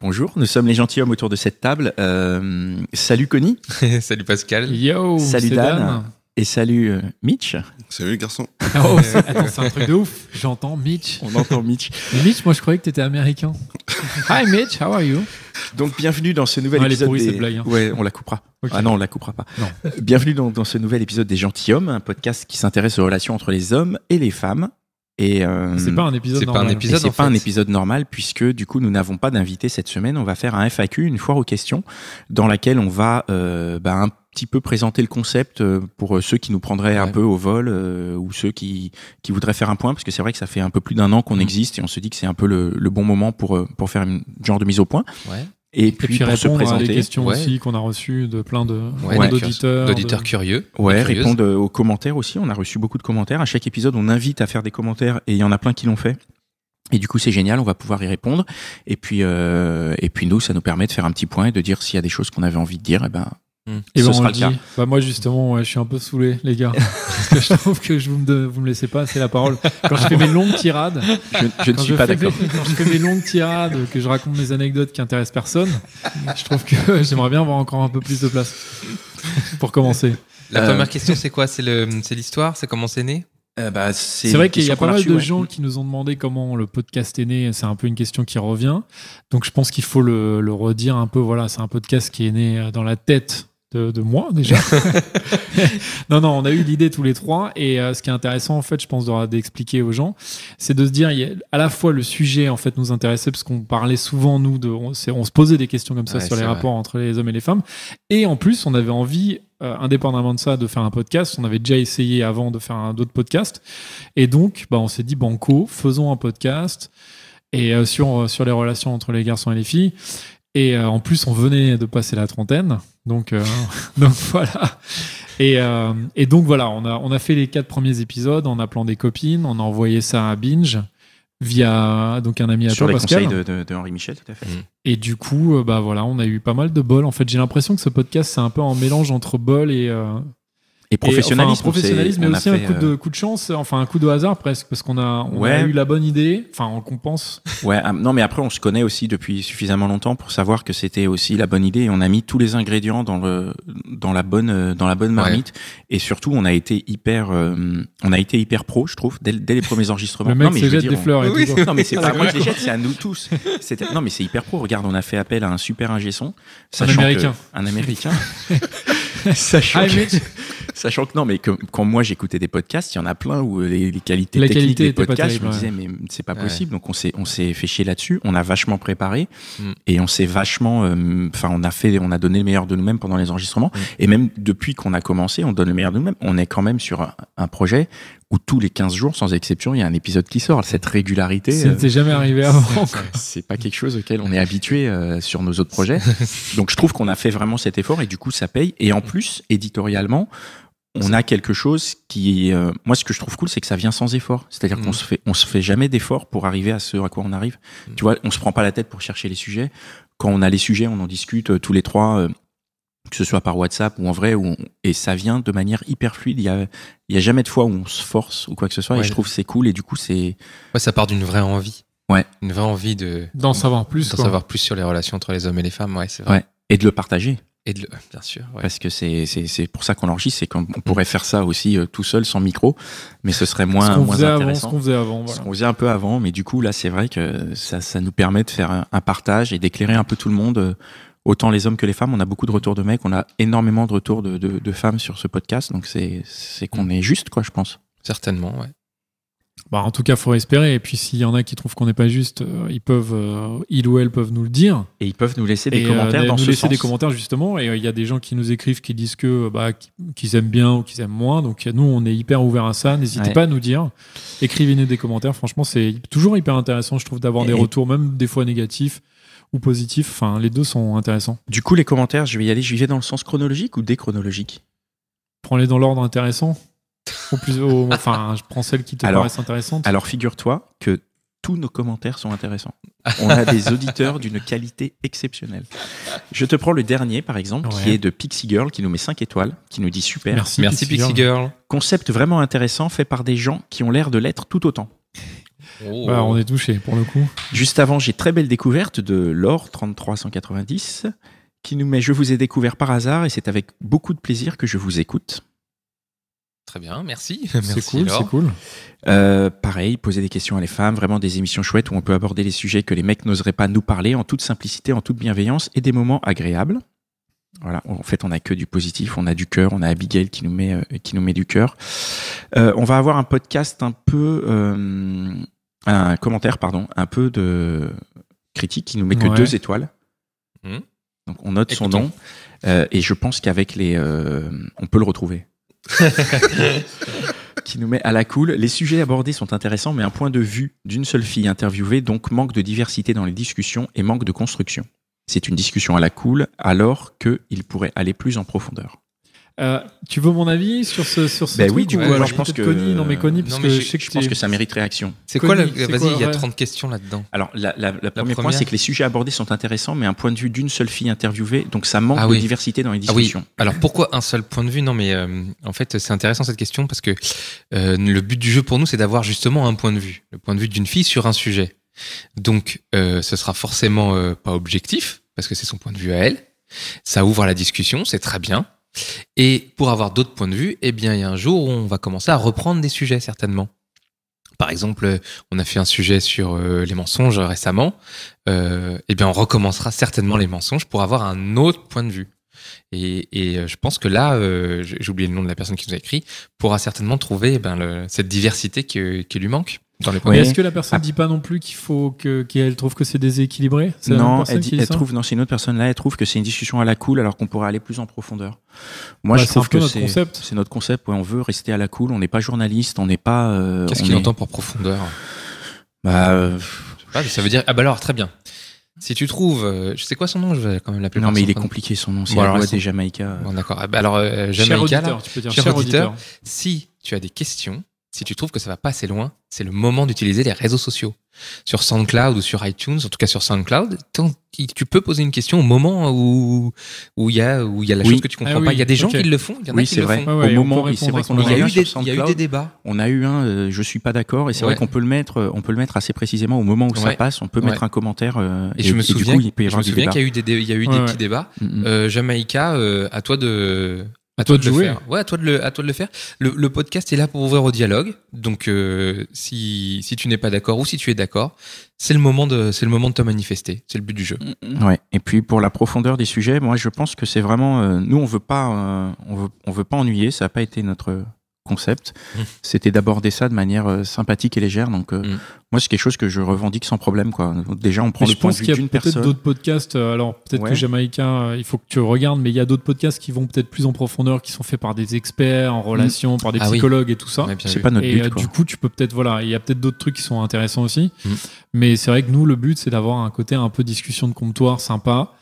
Bonjour, nous sommes les gentilshommes autour de cette table. Salut Connie. Salut Pascal. Yo, salut Dan. Et salut Mitch. Salut les garçons. Oh, attends, c'est un truc de ouf. J'entends Mitch. On entend Mitch. Mais Mitch, moi je croyais que t'étais américain. Hi Mitch, how are you? Donc bienvenue dans ce nouvel épisode des... cette blague, hein. Ouais, on la coupera. Okay. Ah non, on la coupera pas. Non. Bienvenue dans ce nouvel épisode des Gentilshommes, un podcast qui s'intéresse aux relations entre les hommes et les femmes. Et c'est pas un épisode normal. C'est pas un épisode normal puisque du coup nous n'avons pas d'invité cette semaine. On va faire un FAQ, une foire aux questions, dans laquelle on va un petit peu présenter le concept pour ceux qui nous prendraient un peu au vol ou ceux qui voudraient faire un point, parce que c'est vrai que ça fait un peu plus d'un an qu'on existe et on se dit que c'est un peu le bon moment pour faire une genre de mise au point. Ouais. Et puis pour se présenter, à des questions aussi qu'on a reçues de plein d'auditeurs curieux. Ouais, répondre aux commentaires aussi. On a reçu beaucoup de commentaires. À chaque épisode, on invite à faire des commentaires et il y en a plein qui l'ont fait. Et du coup, c'est génial. On va pouvoir y répondre. Et puis nous, ça nous permet de faire un petit point et de dire s'il y a des choses qu'on avait envie de dire. Ce sera le cas. Bah moi justement, je suis un peu saoulé, les gars. Parce que je trouve que vous me laissez pas assez la parole. Quand je fais mes longues tirades, je ne suis pas d'accord. Quand je fais mes longues tirades, que je raconte mes anecdotes qui intéressent personne, je trouve que j'aimerais bien avoir encore un peu plus de place pour commencer. La première question, c'est quoi? C'est l'histoire? C'est comment c'est né? C'est vrai qu'il y a pas mal de gens qui nous ont demandé comment le podcast est né. C'est un peu une question qui revient. Donc je pense qu'il faut le redire un peu. Voilà, c'est un podcast qui est né dans la tête de moi déjà. non, on a eu l'idée tous les trois. Et ce qui est intéressant, en fait, je pense d'expliquer aux gens, c'est de se dire, à la fois le sujet en fait nous intéressait parce qu'on parlait souvent on se posait des questions comme ça sur les rapports entre les hommes et les femmes. Et en plus, on avait envie, indépendamment de ça, de faire un podcast. On avait déjà essayé avant de faire d'autres podcasts. Et donc, on s'est dit, banco, faisons un podcast et sur les relations entre les garçons et les filles. Et en plus, on venait de passer la trentaine, donc voilà. Et donc voilà, on a fait les 4 premiers épisodes en appelant des copines, on a envoyé ça à Binge via donc un ami à toi, Pascal. Sur les conseils de Henri Michel, tout à fait. Et du coup, voilà, on a eu pas mal de bol. En fait, j'ai l'impression que ce podcast, c'est un peu un mélange entre bol et professionnalisme, mais aussi un coup de chance, enfin un coup de hasard presque, parce qu'on a eu la bonne idée, enfin qu'on pense. Ouais, non, mais après on se connaît aussi depuis suffisamment longtemps pour savoir que c'était aussi la bonne idée et on a mis tous les ingrédients dans la bonne marmite et surtout on a été hyper pro, je trouve, dès les premiers enregistrements. Le mec se jette des fleurs et tout. Non mais c'est pas moi qui les jette, c'est à nous tous. Non mais c'est hyper pro. Regarde, on a fait appel à un super ingé son, un américain. Sachant que non, mais quand moi j'écoutais des podcasts, il y en a plein où les qualités techniques des podcasts, je me disais mais c'est pas possible. Donc on s'est fait chier là-dessus. On a vachement préparé et on s'est vachement, on a donné le meilleur de nous-mêmes pendant les enregistrements. Et même depuis qu'on a commencé, on donne le meilleur de nous-mêmes. On est quand même sur un projet où tous les 15 jours, sans exception, il y a un épisode qui sort. Cette régularité, ça n'était jamais arrivé avant. C'est pas quelque chose auquel on est habitué sur nos autres projets. Donc je trouve qu'on a fait vraiment cet effort et du coup ça paye. Et en plus, éditorialement, on a quelque chose qui, moi, ce que je trouve cool, c'est que ça vient sans effort. C'est-à-dire qu'on se fait jamais d'effort pour arriver à ce à quoi on arrive. Tu vois, on se prend pas la tête pour chercher les sujets. Quand on a les sujets, on en discute tous les trois, que ce soit par WhatsApp ou en vrai, et ça vient de manière hyper fluide. Il y a jamais de fois où on se force ou quoi que ce soit. Et je trouve que c'est cool. Et du coup, ça part d'une vraie envie. Ouais. Une vraie envie d'en savoir plus. D'en savoir plus sur les relations entre les hommes et les femmes. Ouais, c'est vrai. Ouais. Et de le partager. Bien sûr. Ouais. Parce que c'est pour ça qu'on l'enregistre, c'est qu'on pourrait faire ça aussi tout seul, sans micro, mais ce serait moins intéressant. Ce qu'on faisait avant. Voilà. Ce qu'on faisait un peu avant, mais du coup, là, c'est vrai que ça nous permet de faire un partage et d'éclairer un peu tout le monde, autant les hommes que les femmes. On a beaucoup de retours de mecs, on a énormément de retours de femmes sur ce podcast, donc c'est qu'on est juste, quoi, je pense. Certainement, ouais. En tout cas, il faut espérer. Et puis, s'il y en a qui trouvent qu'on n'est pas juste, ils ou elles peuvent nous le dire. Et ils peuvent nous laisser des commentaires dans ce sens. Des commentaires, justement. Et il y a des gens qui nous écrivent, qui disent qu'ils aiment bien ou qu'ils aiment moins. Donc, nous, on est hyper ouverts à ça. N'hésitez pas à nous dire. Écrivez-nous des commentaires. Franchement, c'est toujours hyper intéressant, je trouve, d'avoir des retours, même des fois négatifs ou positifs. Enfin, les deux sont intéressants. Du coup, les commentaires, j'y vais dans le sens chronologique ou déchronologique? Prends-les dans l'ordre intéressant. Je prends celles qui te paraissent intéressantes. Alors, figure-toi que tous nos commentaires sont intéressants. On a des auditeurs d'une qualité exceptionnelle. Je te prends le dernier, par exemple, qui est de Pixie Girl, qui nous met 5 étoiles, qui nous dit super. Merci Pixie Girl. Concept vraiment intéressant, fait par des gens qui ont l'air de l'être tout autant. On est touché pour le coup. Juste avant, j'ai très belle découverte de Laure 3390 qui nous met « Je vous ai découvert par hasard et c'est avec beaucoup de plaisir que je vous écoute ». Très bien, merci. C'est cool. Pareil, poser des questions à les femmes, vraiment des émissions chouettes où on peut aborder les sujets que les mecs n'oseraient pas nous parler en toute simplicité, en toute bienveillance et des moments agréables. Voilà, en fait, on a que du positif, on a du cœur, on a Abigail qui nous met du cœur. On va avoir un podcast un commentaire, un peu de critique qui nous met que 2 étoiles. Donc on note son nom et je pense qu'avec on peut le retrouver. Qui nous met à la cool. Les sujets abordés sont intéressants, mais un point de vue d'une seule fille interviewée, donc manque de diversité dans les discussions et manque de construction. C'est une discussion à la cool, alors qu'il pourrait aller plus en profondeur. Tu veux mon avis sur ce truc oui, du coup, alors je pense que Connie, parce que je pense que ça mérite réaction. C'est quoi Vas-y, il y a 30 questions là-dedans. Alors, le premier point, c'est que les sujets abordés sont intéressants, mais un point de vue d'une seule fille interviewée, donc ça manque de diversité dans les discussions. Alors, pourquoi un seul point de vue ? Non, mais en fait, c'est intéressant cette question parce que le but du jeu pour nous, c'est d'avoir justement un point de vue. Le point de vue d'une fille sur un sujet. Donc, ce sera forcément pas objectif, parce que c'est son point de vue à elle. Ça ouvre à la discussion, c'est très bien. Et pour avoir d'autres points de vue, eh bien, il y a un jour où on va commencer à reprendre des sujets, certainement. Par exemple, on a fait un sujet sur les mensonges récemment. Eh bien, on recommencera certainement les mensonges pour avoir un autre point de vue. Et je pense que là, j'ai oublié le nom de la personne qui nous a écrit, pourra certainement trouver cette diversité qui lui manque. Mais est-ce que la personne dit pas non plus qu'elle trouve que c'est déséquilibré ? Non, c'est une autre personne là, elle trouve que c'est une discussion à la cool alors qu'on pourrait aller plus en profondeur. Moi, je trouve que c'est notre concept. On veut rester à la cool. On n'est pas journaliste, on n'est pas. Qu'est-ce qu'il entend par profondeur ? Ça veut dire alors très bien. Si tu trouves, je sais quoi son nom, je vais quand même l'appeler. Non, mais il est compliqué son nom. C'est Alois des Jamaïca. Bon, d'accord. Alors Jamaïca, cher auditeur, si tu as des questions. Si tu trouves que ça va pas assez loin, c'est le moment d'utiliser les réseaux sociaux. Sur SoundCloud ou sur iTunes, en tout cas sur SoundCloud, tu peux poser une question au moment où il y a la chose que tu comprends pas. Il y a des gens qui le font, il y en a qui le font. Au moment, c'est vrai qu'on il y a eu des débats. On a eu je suis pas d'accord, et c'est vrai qu'on peut le mettre assez précisément au moment où ça passe. On peut mettre un commentaire. Et je me souviens qu'il y a eu des petits débats. Jamaïca, à toi de jouer. Ouais, à toi de le faire. Le podcast est là pour ouvrir au dialogue. Donc, si tu n'es pas d'accord ou si tu es d'accord, c'est le moment de te manifester. C'est le but du jeu. Ouais. Et puis, pour la profondeur des sujets, moi, je pense que c'est vraiment, nous, on veut pas ennuyer. Ça n'a pas été notre concept. C'était d'aborder ça de manière sympathique et légère. Donc, moi, c'est quelque chose que je revendique sans problème, quoi. Déjà, on prend le point de vue d'une personne. Je pense qu'il y a peut-être d'autres podcasts. Alors, peut-être que Jamaïcain, il faut que tu regardes, mais il y a d'autres podcasts qui vont peut-être plus en profondeur, qui sont faits par des experts en relation, par des psychologues et tout ça. C'est pas notre but, quoi. Du coup, tu peux peut-être, il y a peut-être d'autres trucs qui sont intéressants aussi. Mais c'est vrai que nous, le but, c'est d'avoir un côté un peu discussion de comptoir sympa.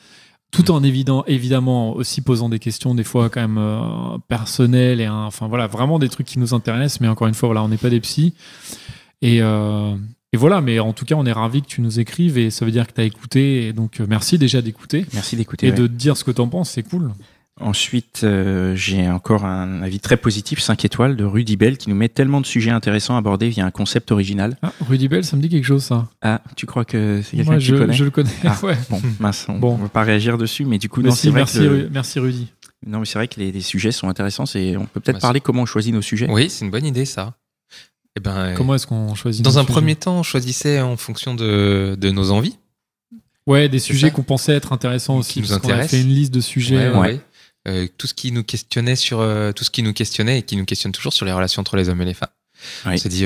Tout en évidemment aussi posant des questions des fois quand même personnelles et vraiment des trucs qui nous intéressent, mais encore une fois on n'est pas des psys et voilà, mais en tout cas on est ravis que tu nous écrives et ça veut dire que tu as écouté, et donc merci déjà d'écouter et de te dire ce que tu en penses, c'est cool. Ensuite, j'ai encore un avis très positif, 5 étoiles, de Rudy Bell, qui nous met tellement de sujets intéressants abordés via un concept original. Ah, Rudy Bell, ça me dit quelque chose, ça. Ah, tu crois que c'est quelqu'un que tu connais ? Je le connais, ouais. Bon, mince, on ne va pas réagir dessus, mais du coup, c'est vrai merci Rudy. Non, mais c'est vrai que les sujets sont intéressants, on peut peut-être parler comment on choisit nos sujets. Oui, c'est une bonne idée, ça. Comment est-ce qu'on choisit ? Dans un premier temps, on choisissait en fonction de nos envies. Ouais, des sujets qu'on pensait être intéressants aussi, parce qu'on a fait une liste de sujets. Ouais. Tout ce qui nous questionnait et qui nous questionne toujours sur les relations entre les hommes et les femmes. On s'est dit,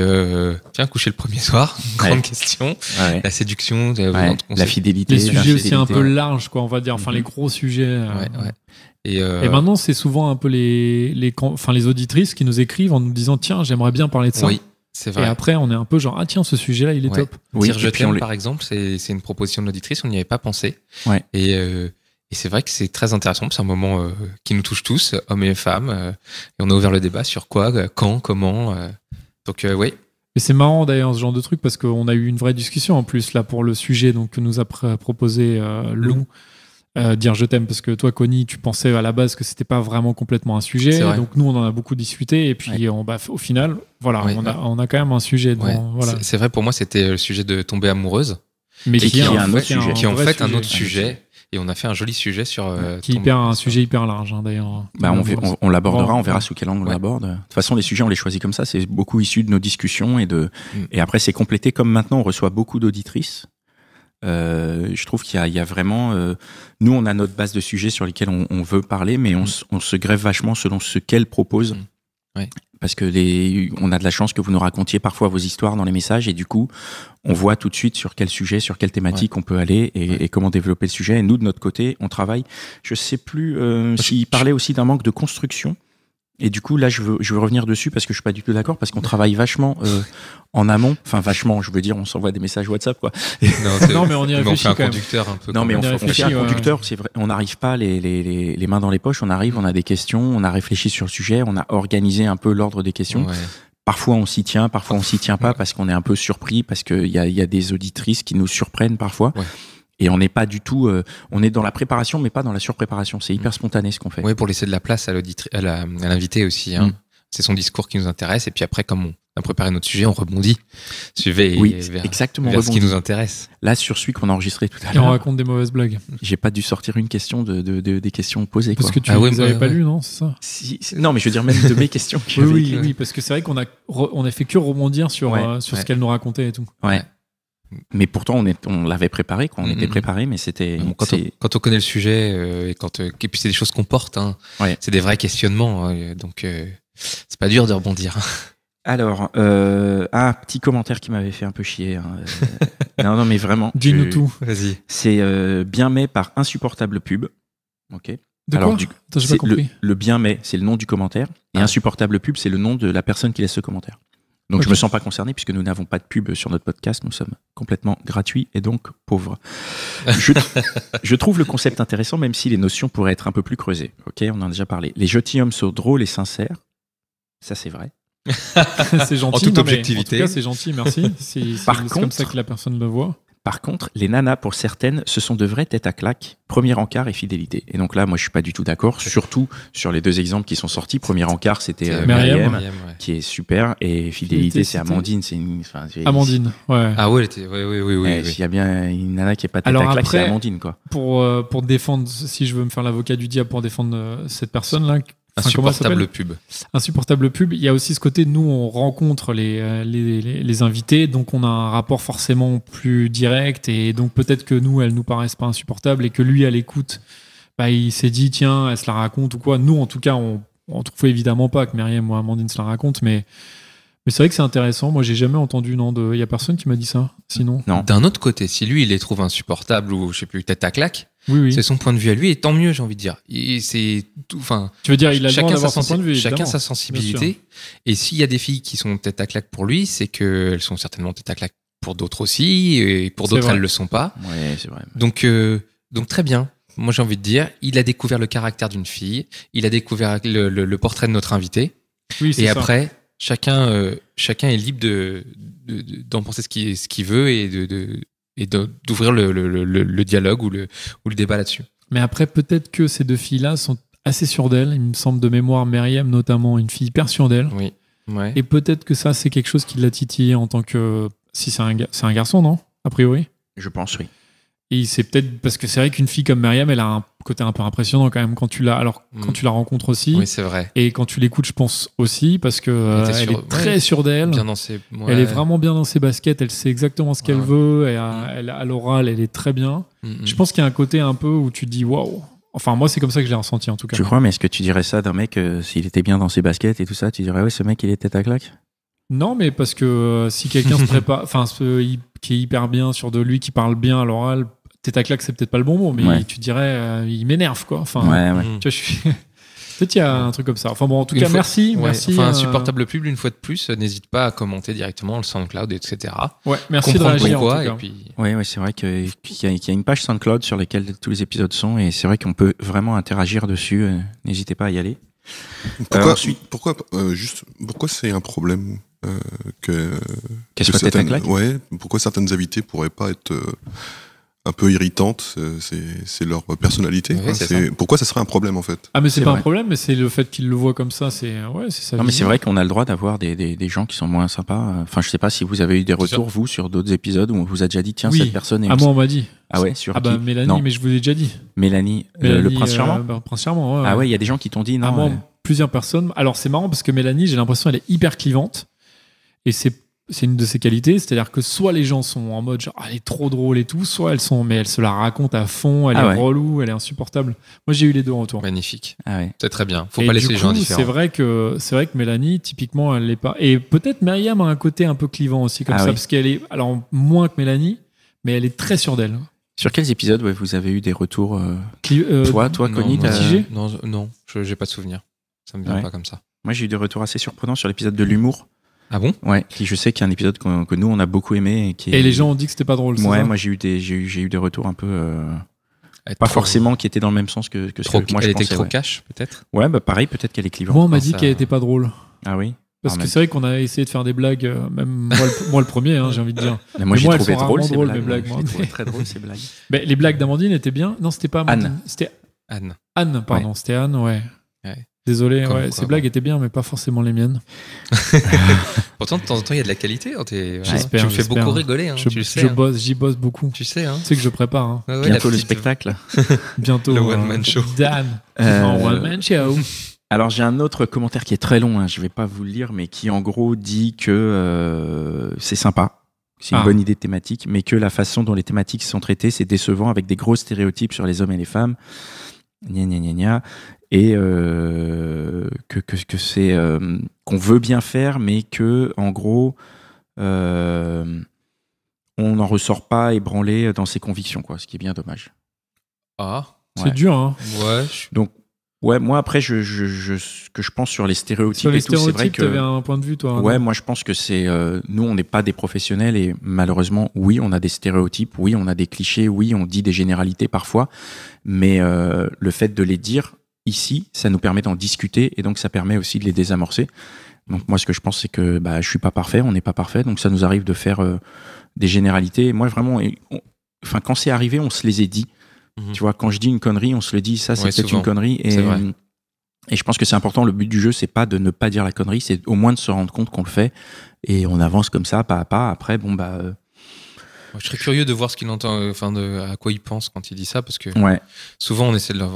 tiens, coucher le premier soir, grande question. La séduction, la fidélité. Les sujets aussi un peu larges, quoi, on va dire, les gros sujets. Et maintenant, c'est souvent un peu les auditrices qui nous écrivent en nous disant, tiens, j'aimerais bien parler de ça. Oui, c'est vrai. Et après, on est un peu genre, ah tiens, ce sujet-là, il est top. Dire je t'aime, par exemple, c'est une proposition de l'auditrice, on n'y avait pas pensé. Et c'est vrai que c'est très intéressant, c'est un moment qui nous touche tous, hommes et femmes, et on a ouvert le débat sur quoi, quand, comment. Donc oui. Et c'est marrant d'ailleurs ce genre de truc parce qu'on a eu une vraie discussion en plus là pour le sujet que nous a proposé Lou dire je t'aime, parce que toi, Connie, tu pensais à la base que c'était pas vraiment complètement un sujet. Donc nous, on en a beaucoup discuté et puis au final, voilà, on a quand même un sujet. Voilà. C'est vrai, pour moi, c'était le sujet de tomber amoureuse. Mais qui est un autre sujet. Qui est en fait un autre sujet. Et on a fait un joli sujet sur... un sujet hyper large, d'ailleurs. On l'abordera, on verra sous quel angle on l'aborde. De toute façon, les sujets, on les choisit comme ça. C'est beaucoup issu de nos discussions. Et après, c'est complété. Comme maintenant, on reçoit beaucoup d'auditrices. Je trouve qu'il y a vraiment... nous, on a notre base de sujets sur lesquels on veut parler, mais on se greffe vachement selon ce qu'elles proposent. Parce que on a de la chance que vous nous racontiez parfois vos histoires dans les messages et du coup, on voit tout de suite sur quel sujet, sur quelle thématique on peut aller et comment développer le sujet. Et nous, de notre côté, on travaille. Je sais plus s'il parlait aussi d'un manque de construction. Et du coup, là, je veux revenir dessus parce que je suis pas du tout d'accord, parce qu'on travaille vachement en amont. Enfin, vachement, je veux dire, on s'envoie des messages WhatsApp, quoi. Non, mais on y réfléchit. On fait un conducteur un peu. Non, mais on fait un conducteur, c'est vrai. On n'arrive pas les mains dans les poches. On arrive, on a des questions, on a réfléchi sur le sujet, on a organisé un peu l'ordre des questions. Ouais. Parfois, on s'y tient, parfois, on s'y tient pas parce qu'on est un peu surpris, parce qu'il y a des auditrices qui nous surprennent parfois. Ouais. Et on n'est pas du tout, on est dans la préparation, mais pas dans la surpréparation. C'est hyper spontané ce qu'on fait. Oui, pour laisser de la place à l'invité aussi. Hein. C'est son discours qui nous intéresse. Et puis après, comme on a préparé notre sujet, on rebondit. Exactement. Vers ce qui nous intéresse. Là, sur celui qu'on a enregistré tout à l'heure. Et on raconte des mauvaises blagues. J'ai pas dû sortir une question des questions posées. Parce que tu les avais pas lues, non? C'est ça? Non, mais je veux dire même de mes questions. Oui, parce que c'est vrai qu'on a fait que rebondir sur ce qu'elle nous racontait et tout. Ouais. Mais pourtant, on l'avait préparé, on était préparé, mais c'était... Quand on connaît le sujet, et puis c'est des choses qu'on porte, hein, c'est des vrais questionnements, donc c'est pas dur de rebondir. Alors, petit commentaire qui m'avait fait un peu chier. Non, mais vraiment. Dis-nous tout. Vas-y. C'est bien mais par insupportable pub. Ok. De quoi ? J'ai pas compris. Le bien mais, c'est le nom du commentaire, et insupportable pub, c'est le nom de la personne qui laisse ce commentaire. Donc je me sens pas concerné puisque nous n'avons pas de pub sur notre podcast, nous sommes complètement gratuits et donc pauvres. Je trouve le concept intéressant même si les notions pourraient être un peu plus creusées. Ok, on en a déjà parlé. Les gentilshommes sont drôles et sincères, ça c'est vrai. C'est gentil. En toute objectivité. En tout cas, c'est gentil, merci. C'est comme ça que la personne le voit. Par contre, les nanas, pour certaines, ce sont de vraies têtes à claque, premier encart et fidélité. Et donc là, moi, je suis pas du tout d'accord, surtout sur les deux exemples qui sont sortis. Premier encart, c'était Myriam, qui est super, et fidélité, c'est Amandine. Amandine, ouais. Ah ouais, oui. S'il y a bien une nana qui est pas tête à claque, c'est Amandine, quoi. Pour défendre, si je veux me faire l'avocat du diable pour défendre cette personne-là. Insupportable pub. Insupportable pub. Il y a aussi ce côté, nous, on rencontre les invités, donc on a un rapport forcément plus direct, et donc peut-être que nous, elles nous paraissent pas insupportables, et que lui, à l'écoute, il s'est dit, tiens, elle se la raconte ou quoi. Nous, en tout cas, on trouve évidemment pas que Myriam ou Amandine se la racontent, mais c'est vrai que c'est intéressant. Moi, j'ai jamais entendu, il y a personne qui m'a dit ça, sinon. Non. D'un autre côté, si lui, il les trouve insupportables ou, je sais plus, tête à claque, oui. C'est son point de vue à lui, et tant mieux, j'ai envie de dire. C'est tout, tu veux dire, il a le droit d'avoir son point de vue, chacun sa sensibilité. Et s'il y a des filles qui sont tête à claque pour lui, c'est qu'elles sont certainement tête à claque pour d'autres aussi, et pour d'autres, elles le sont pas. Ouais, c'est vrai. Donc très bien. Moi, j'ai envie de dire, il a découvert le caractère d'une fille, il a découvert le portrait de notre invité. Oui, c'est et ça. Après, chacun est libre d'en penser ce qu'il veut et d'ouvrir le dialogue ou le débat là-dessus. Mais après, peut-être que ces deux filles-là sont assez sûres d'elles. Il me semble de mémoire, Myriam notamment, une fille hyper sûre d'elle. Oui. Ouais. Et peut-être que ça, c'est quelque chose qui l'a titillé en tant que... Si c'est un garçon, non ? A priori ? Je pense, oui. Et c'est peut-être parce que c'est vrai qu'une fille comme Myriam, elle a un côté un peu impressionnant quand même quand tu la rencontres aussi. Oui, c'est vrai. Et quand tu l'écoutes, je pense aussi parce que elle est très sûre d'elle. Elle est vraiment bien dans ses baskets. Elle sait exactement ce qu'elle veut. Et à l'oral, elle est très bien. Je pense qu'il y a un côté un peu où tu te dis waouh. Enfin, moi, c'est comme ça que je l'ai ressenti en tout cas. Tu crois, mais est-ce que tu dirais ça d'un mec s'il était bien dans ses baskets et tout ça, tu dirais ouais, ce mec il est tête à claque? Non, mais parce que si quelqu'un se prépare, qui est hyper bien sûr de lui, qui parle bien à l'oral, tête à claque, c'est peut-être pas le bon mot, mais tu dirais, il m'énerve, quoi. Enfin, tu vois, peut-être il y a un truc comme ça. Enfin bon, en tout cas, merci. Enfin, insupportable pub, une fois de plus, n'hésite pas à commenter directement le SoundCloud, etc. Ouais, merci de réagir. Pourquoi, et puis... Ouais, c'est vrai qu'il y a une page SoundCloud sur laquelle tous les épisodes sont, et c'est vrai qu'on peut vraiment interagir dessus. N'hésitez pas à y aller. Pourquoi c'est un problème qu'elle soit tête à claque ? Ouais, pourquoi certaines invités pourraient pas être un peu irritantes, c'est leur personnalité. Oui, c'est pourquoi ça serait un problème en fait? Ah mais c'est pas un problème, mais c'est le fait qu'ils le voient comme ça, c'est ça. Non mais c'est vrai qu'on a le droit d'avoir des gens qui sont moins sympas. Enfin je sais pas si vous avez eu des retours vous sur d'autres épisodes où on vous a déjà dit tiens cette personne est... Ah moi on m'a dit. Ah ouais, sur qui Mélanie, non. Mais je vous l'ai déjà dit. Mélanie, le prince charmant. Prince charmant. Ouais, ah ouais, il y a des gens qui t'ont dit non. Moi, plusieurs personnes. Alors c'est marrant parce que Mélanie, j'ai l'impression elle est hyper clivante et c'est une de ses qualités, c'est-à-dire que soit les gens sont en mode genre elle est trop drôle et tout, soit elle se la raconte à fond, elle est relou, elle est insupportable. Moi j'ai eu les deux en retour. Magnifique. Ah ouais. C'est très bien. Faut pas laisser les gens indifférents. C'est vrai que Mélanie typiquement elle l'est pas. Et peut-être Myriam a un côté un peu clivant aussi comme ça parce qu'elle est alors moins que Mélanie, mais elle est très sûre d'elle. Sur quels épisodes vous avez eu des retours toi Connie Non, j'ai pas de souvenir. Ça me vient pas comme ça. Moi j'ai eu des retours assez surprenants sur l'épisode de l'humour. Ah bon? Ouais, je sais qu'il y a un épisode que nous on a beaucoup aimé et les gens ont dit que c'était pas drôle. Ouais, moi j'ai eu des retours un peu pas forcément qui étaient dans le même sens que ce que moi je pensais. Elle était trop cash peut-être. Ouais, bah pareil, peut-être qu'elle est clivante. Moi on m'a dit qu'elle était pas drôle. Ah oui. Parce que c'est vrai qu'on a essayé de faire des blagues, même moi le premier, j'ai envie de dire. Mais moi j'ai trouvé drôle mes blagues. J'ai trouvé très drôle ces blagues. Mais les blagues d'Amandine étaient bien. Non, c'était pas Amandine. C'était Anne, pardon. C'était Anne, ouais. Désolé, ces blagues étaient bien, mais pas forcément les miennes. Pourtant, de temps en temps, il y a de la qualité. J'espère. Tu me fais beaucoup rigoler. J'y bosse beaucoup. Tu sais. Tu sais que je prépare. Bientôt le spectacle. Bientôt. Le one-man show. Dan. En one-man show. Alors, j'ai un autre commentaire qui est très long. Je vais pas vous le lire, mais qui, en gros, dit que c'est sympa. C'est une bonne idée de thématique, mais que la façon dont les thématiques sont traitées, c'est décevant avec des gros stéréotypes sur les hommes et les femmes. Et que c'est qu'on veut bien faire, mais que en gros on n'en ressort pas ébranlé dans ses convictions, quoi, ce qui est bien dommage. C'est dur, hein. Ouais. Donc moi après ce que je pense sur les stéréotypes et tout, c'est vrai que t'avais un point de vue, toi. Ouais, moi je pense que c'est nous on n'est pas des professionnels et malheureusement oui on a des stéréotypes, oui on a des clichés, oui on dit des généralités parfois, mais le fait de les dire ici, ça nous permet d'en discuter et donc ça permet aussi de les désamorcer. Donc moi ce que je pense c'est que je suis pas parfait, on n'est pas parfait, donc ça nous arrive de faire des généralités. Moi vraiment, quand c'est arrivé, on se les est dit. Tu vois, quand je dis une connerie, on se le dit, ça c'est peut-être une connerie. Et je pense que c'est important, le but du jeu, c'est pas de ne pas dire la connerie, c'est au moins de se rendre compte qu'on le fait. Et on avance comme ça, pas à pas. Après, je serais curieux de voir ce qu'il entend, à quoi il pense quand il dit ça, parce que souvent on essaie de leur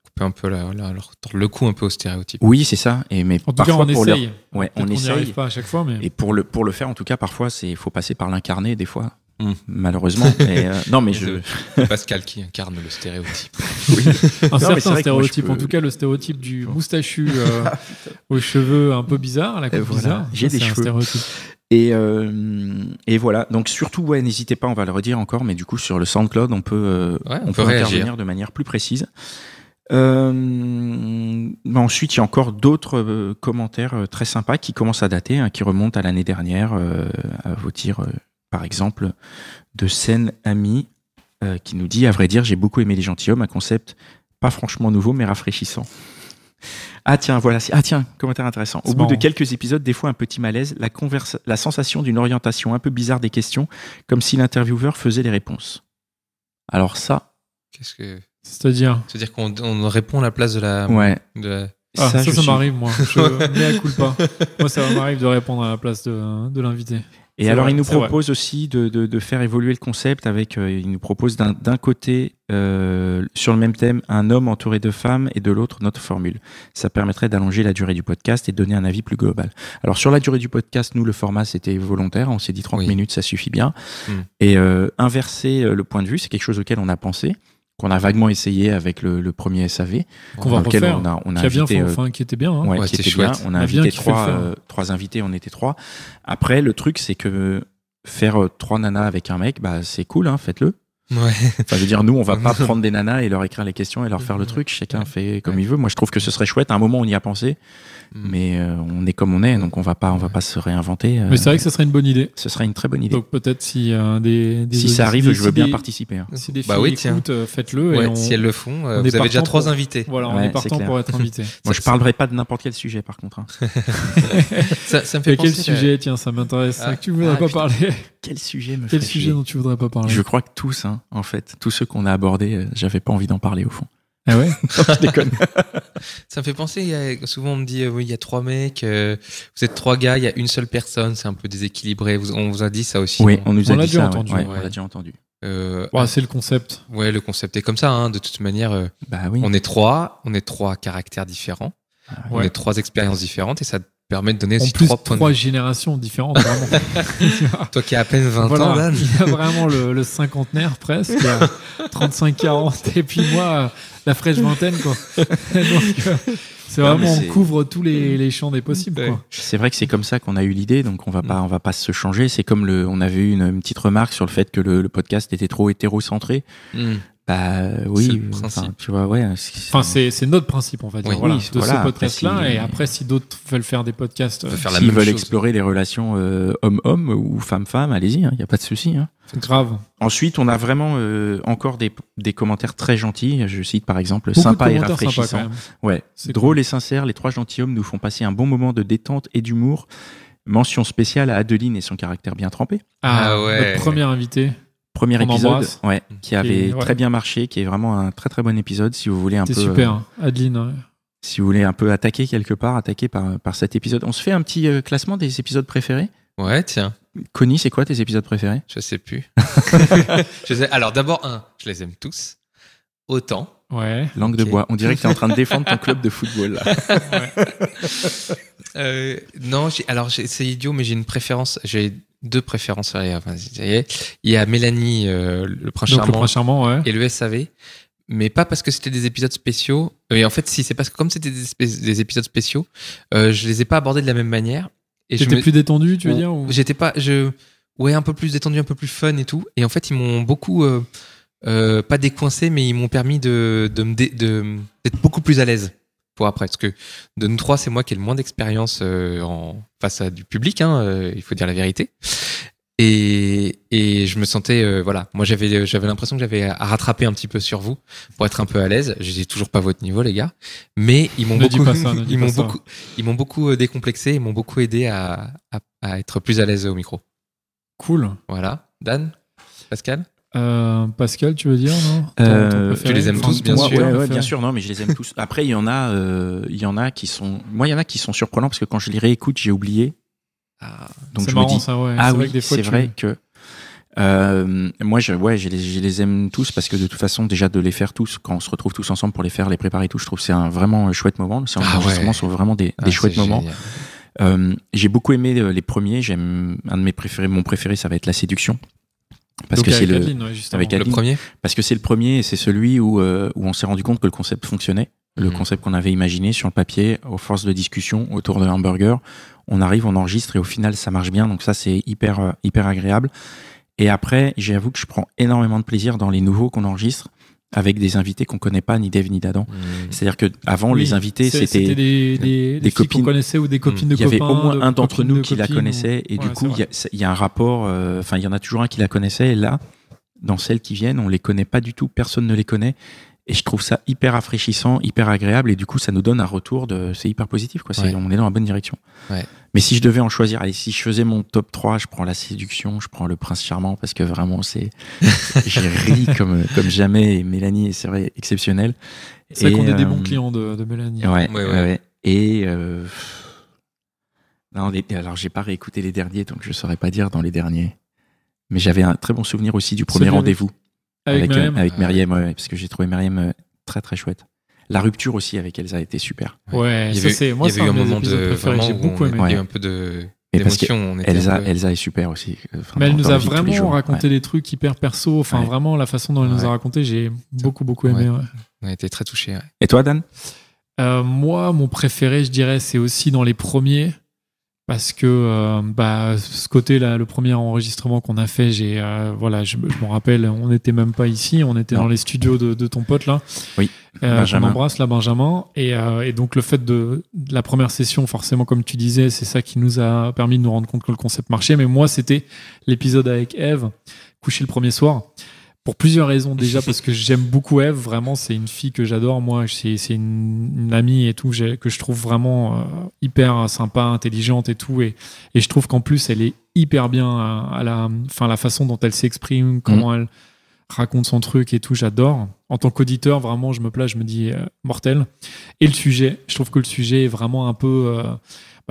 couper un peu, leur tordre le cou un peu au stéréotype. Oui, c'est ça. Mais en tout cas, on essaye. On essaye. n'y arrive pas à chaque fois, mais... Et pour le faire, en tout cas, parfois, faut passer par l'incarner, des fois. Malheureusement. Non, mais c'est Pascal qui incarne le stéréotype. Oui. Un certain stéréotype. En tout cas, le stéréotype du moustachu aux cheveux un peu bizarres, à la coupe bizarre. J'ai des cheveux. Et voilà. Donc surtout, n'hésitez pas, on va le redire encore, mais du coup, sur le SoundCloud, on peut intervenir de manière plus précise. Ensuite, il y a encore d'autres commentaires très sympas qui commencent à dater, qui remontent à l'année dernière, à vous dire... Par exemple, de Sen Ami qui nous dit « À vrai dire, j'ai beaucoup aimé Les Gentilshommes, un concept pas franchement nouveau, mais rafraîchissant. » Ah tiens, voilà. Ah tiens, commentaire intéressant. Au bout de quelques épisodes, des fois un petit malaise, la sensation d'une orientation un peu bizarre des questions, comme si l'intervieweur faisait les réponses. Alors ça... Qu'est-ce que... C'est-à-dire qu'on répond à la place de la... Ouais. Ça m'arrive, moi. Je culpa. Moi, ça m'arrive de répondre à la place de l'invité. Et alors, il nous propose aussi de faire évoluer le concept avec, il nous propose d'un côté, sur le même thème, un homme entouré de femmes et de l'autre, notre formule. Ça permettrait d'allonger la durée du podcast et de donner un avis plus global. Alors, sur la durée du podcast, nous, le format, c'était volontaire. On s'est dit 30 minutes, ça suffit bien. Et inverser le point de vue, c'est quelque chose auquel on a pensé, qu'on a vaguement essayé avec le premier SAV. Qu'on va refaire. On a invité, qui était bien. Hein. Qui était bien. On a invité trois invités, on était 3. Après, le truc, c'est que faire 3 nanas avec un mec, c'est cool, hein, faites-le. Ouais. Enfin, je veux dire, nous, on va pas prendre des nanas et leur écrire les questions et leur faire le truc. Chacun fait comme il veut. Moi, je trouve que ce serait chouette. À un moment, on y a pensé. Mais on est comme on est, donc on va pas se réinventer. Mais c'est vrai que ce serait une bonne idée. Ce serait une très bonne idée. Donc peut-être si si ça arrive, je veux bien participer. Hein. Si des filles écoutent, faites-le. Si elles le font, vous avez déjà 3 invités. Voilà, on est partant pour être invité. Moi, je parlerai pas de n'importe quel sujet, par contre. Hein. Ça me fait penser. Quel sujet ? Tiens, ça m'intéresse. Que tu voudrais pas parler. quel sujet me Quel ferait sujet chier dont tu voudrais pas parler? Je crois que tous, hein, en fait, tous ceux qu'on a abordés, j'avais pas envie d'en parler au fond. Ah ouais? Je déconne. Ça me fait penser, souvent on me dit, oui, il y a 3 mecs, vous êtes 3 gars, il y a une seule personne, c'est un peu déséquilibré. On vous a dit ça aussi? Oui, on nous a l'a dit déjà ça. entendu, ouais. ouais. On l'a déjà entendu. C'est le concept. Ouais, le concept est comme ça, hein, de toute manière. Bah oui. On est trois caractères différents, on Ouais. est 3 expériences différentes et ça te permet de donner En aussi plus, 3 points de 3 vue. générations différentes, vraiment. Toi qui as à peine 20 ans, Voilà, Dan. il y a vraiment le cinquantenaire presque, 35-40, et puis moi, la fraîche vingtaine, quoi. Donc, c'est Non, vraiment, mais on couvre tous les champs des possibles, quoi. C'est vrai que c'est comme ça qu'on a eu l'idée, donc on va pas se changer. C'est comme on avait eu une petite remarque sur le fait que le podcast était trop hétérocentré. Bah C'est oui, le principe. tu vois, ouais. Enfin, c'est notre principe, on va dire, Oui, voilà, oui, de voilà, ce podcast-là. après, si- Et après, si d'autres veulent faire des podcasts, faire la S'ils même veulent chose. explorer les relations homme-homme ou femme-femme, allez-y, il n'y a pas de souci. Hein. grave. Ensuite, on a vraiment encore des commentaires très gentils. Je cite par exemple Beaucoup sympa de et commentaires sympas, quand rafraîchissant. même. Ouais, C'est drôle cool. et sincère, les 3 gentilshommes nous font passer un bon moment de détente et d'humour. Mention spéciale à Adeline et son caractère bien trempé. Ah ouais. Notre premier invité. Premier On épisode, embrasse. ouais, qui avait ouais. très bien marché, qui est vraiment un très très bon épisode. Si vous voulez un peu, C'était super, hein. Adeline. Ouais. si vous voulez un peu attaquer quelque part, attaquer par cet épisode. On se fait un petit classement des épisodes préférés. Ouais, tiens, Connie, c'est quoi tes épisodes préférés? je sais plus. Alors d'abord, je les aime tous. Autant. Ouais. Langue de Ok. bois. On dirait que tu es en train de défendre ton club de football. Là. Non, c'est idiot, mais j'ai une préférence. J'ai 2 préférences. Allez, enfin, ça y est. Il y a Mélanie, le prince Donc, le charmant, prince charmant, ouais. et le SAV. Mais pas parce que c'était des épisodes spéciaux. Et en fait, si, c'est parce que comme c'était des épisodes spéciaux, je les ai pas abordés de la même manière. Et T'étais plus détendu, tu veux dire ou... J'étais pas, ouais, un peu plus détendu, un peu plus fun et tout. Et en fait, ils m'ont beaucoup, pas décoincé, mais ils m'ont permis d'être beaucoup plus à l'aise pour après. Parce que de nous 3, c'est moi qui ai le moins d'expérience face à du public, hein, il faut dire la vérité. Et je me sentais, voilà, moi j'avais l'impression que j'avais à rattraper un petit peu sur vous pour être un peu à l'aise. Je n'ai toujours pas votre niveau, les gars, mais ils m'ont Ne dis beaucoup, pas ça, ne dis pas ça. ils m'ont beaucoup décomplexé, ils m'ont beaucoup aidé à être plus à l'aise au micro. Cool. Voilà, Dan, Pascal. Pascal, tu veux dire, non Ton préféré tu les aimes tous, bien Moi, sûr. ouais, bien sûr, non, mais je les aime tous. Après, il y en a qui sont, moi, il y en a qui sont surprenants parce que quand je les réécoute, j'ai oublié. Donc C'est je marrant, me dis, ça, ouais. ah C'est vrai oui, que des fois, c'est vrai que moi, je les aime tous parce que de toute façon, déjà de les faire tous, quand on se retrouve tous ensemble pour les faire, les préparer tous, je trouve que c'est un vraiment chouette moment. Ces enregistrements sont vraiment des chouettes moments. J'ai beaucoup aimé les premiers. J'aime un de mes préférés. Mon préféré, ça va être La Séduction. Parce Donc que c'est avec Adeline, ouais, justement. avec Le Adeline. premier. Parce que c'est le premier et c'est celui où on s'est rendu compte que le concept fonctionnait. Le concept qu'on avait imaginé sur le papier, aux forces de discussion autour de hamburger. On arrive, on enregistre et au final, ça marche bien. Donc ça, c'est hyper agréable. Et après, j'avoue que je prends énormément de plaisir dans les nouveaux qu'on enregistre avec des invités qu'on connaît pas, ni Dave ni d'Adam. C'est-à-dire que avant les invités, c'était des filles copines qu'on connaissait ou des copines de il y copains. avait au moins un d'entre copines nous de qui la copines, connaissait et ou- du Ouais, coup c'est il y a un rapport, enfin il y en a toujours un qui la connaissait et là dans celles qui viennent on les connaît pas du tout, personne ne les connaît et je trouve ça hyper rafraîchissant, hyper agréable et du coup ça nous donne un retour c'est hyper positif quoi, Ouais. on est dans la bonne direction. Ouais. Mais si je devais en choisir, allez, si je faisais mon top 3, je prends La Séduction, je prends Le Prince Charmant parce que vraiment j'ai ri comme jamais et Mélanie est c'est vrai exceptionnelle. C'est vrai Et, qu'on est des bons clients de Mélanie. Ouais. Et non, alors j'ai pas réécouté les derniers, donc je saurais pas dire dans les derniers. Mais j'avais un très bon souvenir aussi du premier Celui rendez-vous Avec Myriam. avec Myriam, ouais, parce que j'ai trouvé Myriam très très chouette. La rupture aussi avec Elsa était super. Ouais, Il y ça avait- c'est moi il y c'est avait eu un un de mes moment épisodes de préférés. vraiment J'ai où beaucoup on aimé. il y a eu Ouais. un peu de Mais parce que d'émotion. On était un peu- Elsa est super aussi. Enfin, Mais elle nous dans a la vie de tous les vraiment jours. raconté Ouais. des trucs hyper perso. Enfin, Ouais. vraiment, la façon dont elle nous Ouais. a raconté, j'ai beaucoup aimé. Ouais. On a été très touchés. Ouais. Et toi, Dan? Moi, mon préféré, je dirais, c'est aussi dans les premiers. Parce que ce côté-là, le premier enregistrement qu'on a fait, je me rappelle, on n'était même pas ici, on était Non. dans les studios de ton pote là. Oui, qu'on Benjamin. embrasse là, Benjamin. Et donc le fait de la première session, forcément, comme tu disais, c'est ça qui nous a permis de nous rendre compte que le concept marchait. Mais moi, c'était l'épisode avec Eve, couché le premier soir. Pour plusieurs raisons. Déjà parce que j'aime beaucoup Eve, vraiment, c'est une fille que j'adore. Moi, c'est une amie et tout que je trouve vraiment hyper sympa, intelligente et tout. Et je trouve qu'en plus, elle est hyper bien à la façon dont elle s'exprime, comment elle raconte son truc et tout, j'adore. En tant qu'auditeur, vraiment, je me place, je me dis mortel. Et le sujet, je trouve que le sujet est vraiment un peu...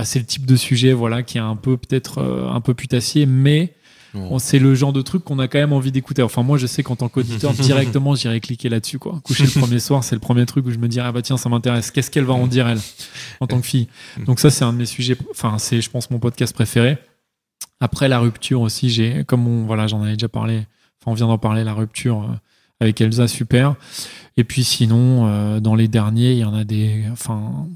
c'est le type de sujet voilà, qui est un peu peut-être un peu putassier, mais c'est le genre de truc qu'on a quand même envie d'écouter. Enfin, moi, je sais qu'en tant qu'auditeur, directement, j'irai cliquer là-dessus. Quoi. Coucher le premier soir, c'est le premier truc où je me dirais, ah bah tiens, ça m'intéresse. Qu'est-ce qu'elle va en dire, elle, en tant que fille? Donc ça, c'est un de mes sujets, enfin, c'est, je pense, mon podcast préféré. Après, la rupture aussi, j'en avais déjà parlé, on vient d'en parler, la rupture avec Elsa, super. Et puis sinon, dans les derniers, il y en a des... Enfin,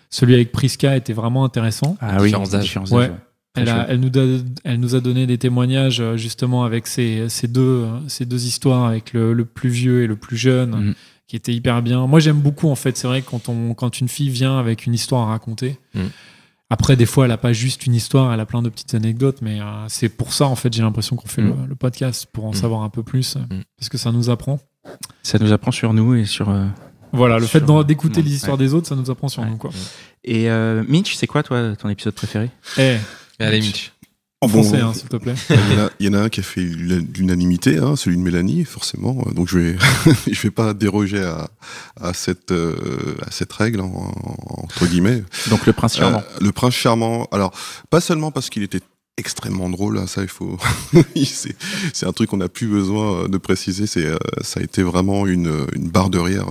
celui avec Priska était vraiment intéressant. Ah oui, différents âges. Ouais. Elle nous a donné des témoignages justement avec ces deux histoires, avec le plus vieux et le plus jeune, qui étaient hyper bien. Moi, j'aime beaucoup, en fait. C'est vrai que quand une fille vient avec une histoire à raconter... Après, des fois, elle n'a pas juste une histoire, elle a plein de petites anecdotes, mais c'est pour ça, en fait, j'ai l'impression qu'on fait le podcast, pour en savoir un peu plus, parce que ça nous apprend. Ça nous apprend sur nous et sur... Voilà, le fait d'écouter les histoires des autres, ça nous apprend sur nous, quoi. Et Mitch, c'est quoi, toi, ton épisode préféré? Allez, Mitch. En français, s'il te plaît. Il y en a un qui a fait l'unanimité, celui de Mélanie, forcément. Donc je vais pas déroger à cette règle entre guillemets. Donc le prince charmant. Le prince charmant. Alors pas seulement parce qu'il était extrêmement drôle, ça il faut. c'est un truc qu'on n'a plus besoin de préciser. Ça a été vraiment une barre de rire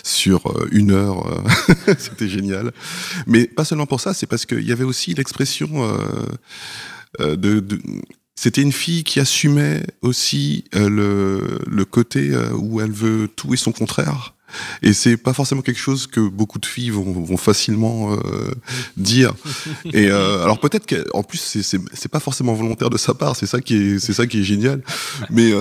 sur 1 heure. C'était génial. Mais pas seulement pour ça, c'est parce qu'il y avait aussi l'expression c'était une fille qui assumait aussi le côté où elle veut tout et son contraire. Et c'est pas forcément quelque chose que beaucoup de filles vont facilement dire. Et alors peut-être qu'en plus c'est pas forcément volontaire de sa part, c'est ça qui est génial. Mais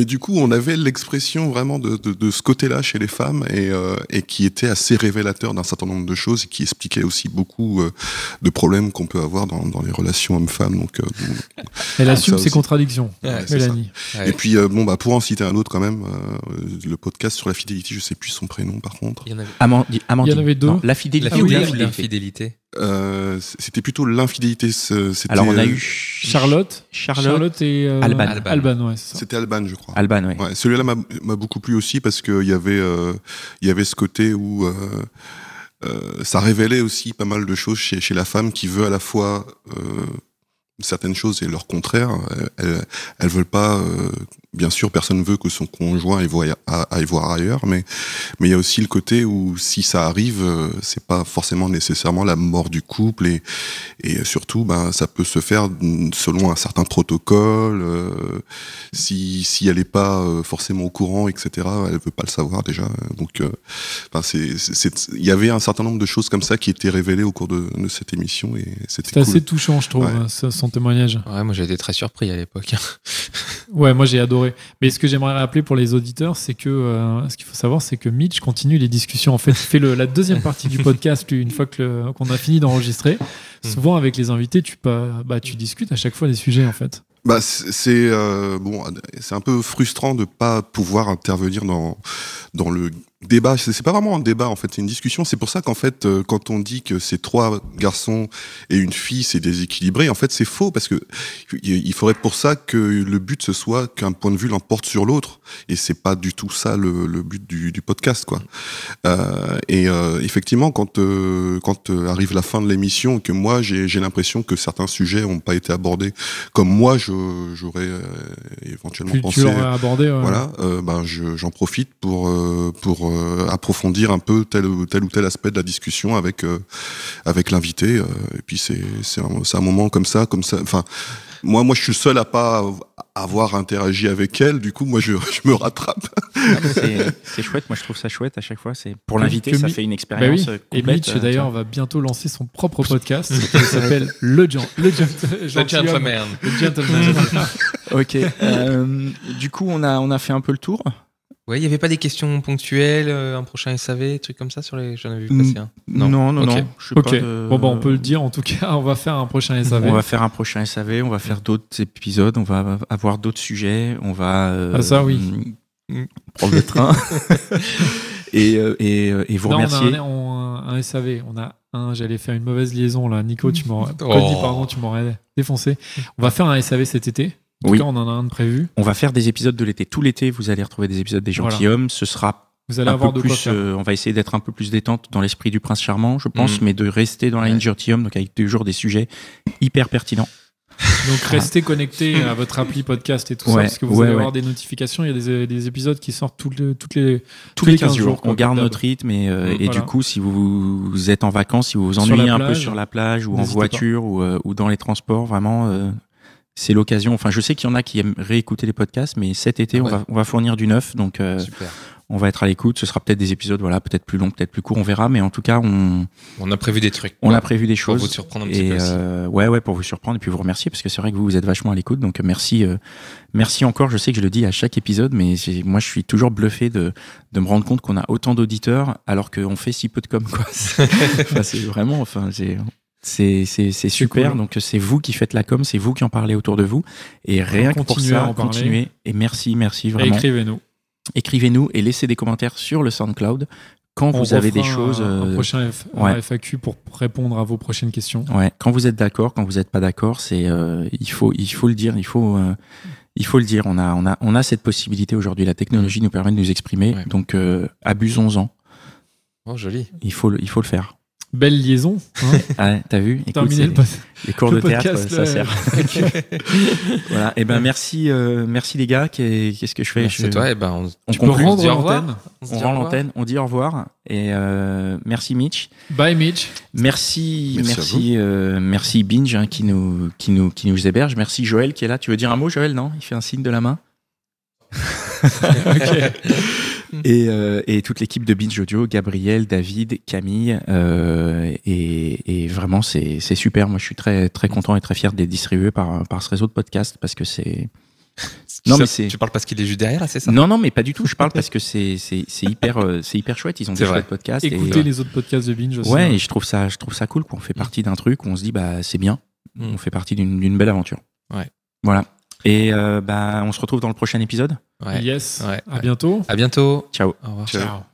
du coup on avait l'expression vraiment de ce côté-là chez les femmes et qui était assez révélateur d'un certain nombre de choses et qui expliquait aussi beaucoup de problèmes qu'on peut avoir dans les relations hommes-femmes. Donc elle assume ses contradictions, Mélanie. Et puis pour en citer un autre quand même, le podcast sur la fidélité. Je sais plus son prénom par contre. Il y en avait, Amandine. Il y en avait deux. Non, la fidélité ou l'infidélité. C'était plutôt l'infidélité. Alors on a eu Charlotte et Alban, ouais. C'était Alban, je crois. Alban, ouais. Celui-là m'a beaucoup plu aussi parce qu'il y avait ce côté où ça révélait aussi pas mal de choses chez la femme qui veut à la fois certaines choses et leur contraire. Elles veulent pas. Bien sûr, personne ne veut que son conjoint aille voir ailleurs, mais il y a aussi le côté où si ça arrive, c'est pas forcément nécessairement la mort du couple et surtout, ça peut se faire selon un certain protocole. Si elle est pas forcément au courant, etc., elle veut pas le savoir déjà. Donc, il y avait un certain nombre de choses comme ça qui étaient révélées au cours de cette émission et c'était cool. Assez touchant, je trouve, son témoignage. Ouais, moi j'ai été très surpris à l'époque. Ouais, moi j'ai adoré. Mais ce que j'aimerais rappeler pour les auditeurs, c'est que ce qu'il faut savoir, c'est que Mitch continue les discussions. En fait, il fait la deuxième partie du podcast une fois qu'on a fini d'enregistrer. Souvent, avec les invités, tu discutes à chaque fois des sujets, en fait. C'est un peu frustrant de pas pouvoir intervenir dans le débat. C'est pas vraiment un débat en fait, c'est une discussion. C'est pour ça qu'en fait, quand on dit que c'est 3 garçons et une fille, c'est déséquilibré, en fait, c'est faux parce que il faudrait pour ça que le but ce soit qu'un point de vue l'emporte sur l'autre, et c'est pas du tout ça le but du podcast, quoi. Effectivement, quand arrive la fin de l'émission, que moi j'ai l'impression que certains sujets ont pas été abordés comme moi j'aurais éventuellement pensé. Tu l'aurais abordé. Ouais. Voilà, j'en profite pour approfondir un peu tel ou tel aspect de la discussion avec l'invité. Et puis c'est un moment comme ça. Enfin, moi je suis le seul à pas avoir interagi avec elle. Du coup, moi je me rattrape. C'est chouette. Moi je trouve ça chouette à chaque fois. C'est pour l'invité, ça fait une expérience complète. Et Mitch d'ailleurs va bientôt lancer son propre podcast qui s'appelle Le Gentleman. Ok. Du coup, on a fait un peu le tour. Ouais, il n'y avait pas des questions ponctuelles, un prochain SAV, trucs comme ça sur les. J'en avais vu passer un. Non. Ok. Bon, on peut le dire. En tout cas, on va faire un prochain SAV. On va faire un prochain SAV. On va faire d'autres épisodes. On va avoir d'autres sujets. On va. Ça oui. Prendre le train. et vous remercier. On a un SAV. On a J'allais faire une mauvaise liaison là. Nico, tu m'aurais défoncé. On va faire un SAV cet été. En tout cas, on en a un de prévu. On va faire des épisodes de l'été. Tout l'été, vous allez retrouver des épisodes des Gentilshommes. Ce sera vous allez avoir de plus, quoi faire. On va essayer d'être un peu plus détente dans l'esprit du Prince Charmant, je pense, mais de rester dans la ligne Gentilhomme, donc avec toujours des sujets hyper pertinents. Donc restez connectés à votre appli podcast et tout ça, parce que vous allez avoir des notifications. Il y a des épisodes qui sortent tous les 15 jours. On garde notre rythme et du coup, si vous êtes en vacances, si vous vous ennuyez un peu sur la plage ou en voiture ou dans les transports, vraiment, c'est l'occasion. Enfin, je sais qu'il y en a qui aiment réécouter les podcasts, mais cet été, on va fournir du neuf. Donc, on va être à l'écoute. Ce sera peut-être des épisodes, peut-être plus longs, peut-être plus courts, on verra. Mais en tout cas, on a prévu des trucs. On a prévu des choses. Pour vous surprendre un petit peu aussi. Pour vous surprendre et puis vous remercier parce que c'est vrai que vous êtes vachement à l'écoute. Donc, merci encore. Je sais que je le dis à chaque épisode, mais moi, je suis toujours bluffé de me rendre compte qu'on a autant d'auditeurs alors qu'on fait si peu de com, quoi. C'est vraiment, c'est super. Cool. Donc, c'est vous qui faites la com, c'est vous qui en parlez autour de vous. Et rien que pour ça, continuez. Et merci vraiment. Et Écrivez-nous et laissez des commentaires sur le SoundCloud quand vous avez des choses. Un prochain FAQ pour répondre à vos prochaines questions. Ouais. Quand vous êtes d'accord, quand vous n'êtes pas d'accord, il faut le dire. Il faut le dire. On a cette possibilité aujourd'hui. La technologie nous permet de nous exprimer. Ouais. Donc abusons-en. Oh, joli. Il faut le faire. Belle liaison. Hein. T'as vu? Écoute, les cours de théâtre, ça sert. Voilà. Et merci les gars. Qu'est-ce que je fais? Merci à toi. On conclut. On rend l'antenne. On dit au revoir. Et merci Mitch. Bye Mitch. Merci Binge qui nous héberge. Merci Joël qui est là. Tu veux dire un mot, Joël? Non? Il fait un signe de la main. Ok. Et toute l'équipe de Binge Audio, Gabriel, David, Camille, et vraiment c'est super. Moi je suis très très content et très fier d'être distribué par ce réseau de podcasts parce que c'est. Non mais tu parles parce qu'il est juste derrière là, c'est ça? Non mais pas du tout. Je parle parce que c'est hyper chouette. Ils ont des chouettes podcasts. Écoutez les autres podcasts de Binge aussi. Ouais, et je trouve ça cool. On fait partie d'un truc où on se dit c'est bien. On fait partie d'une belle aventure. Ouais. Voilà. Et on se retrouve dans le prochain épisode. Ouais. Yes. Ouais. À bientôt. À bientôt. Ciao. Au revoir. Ciao.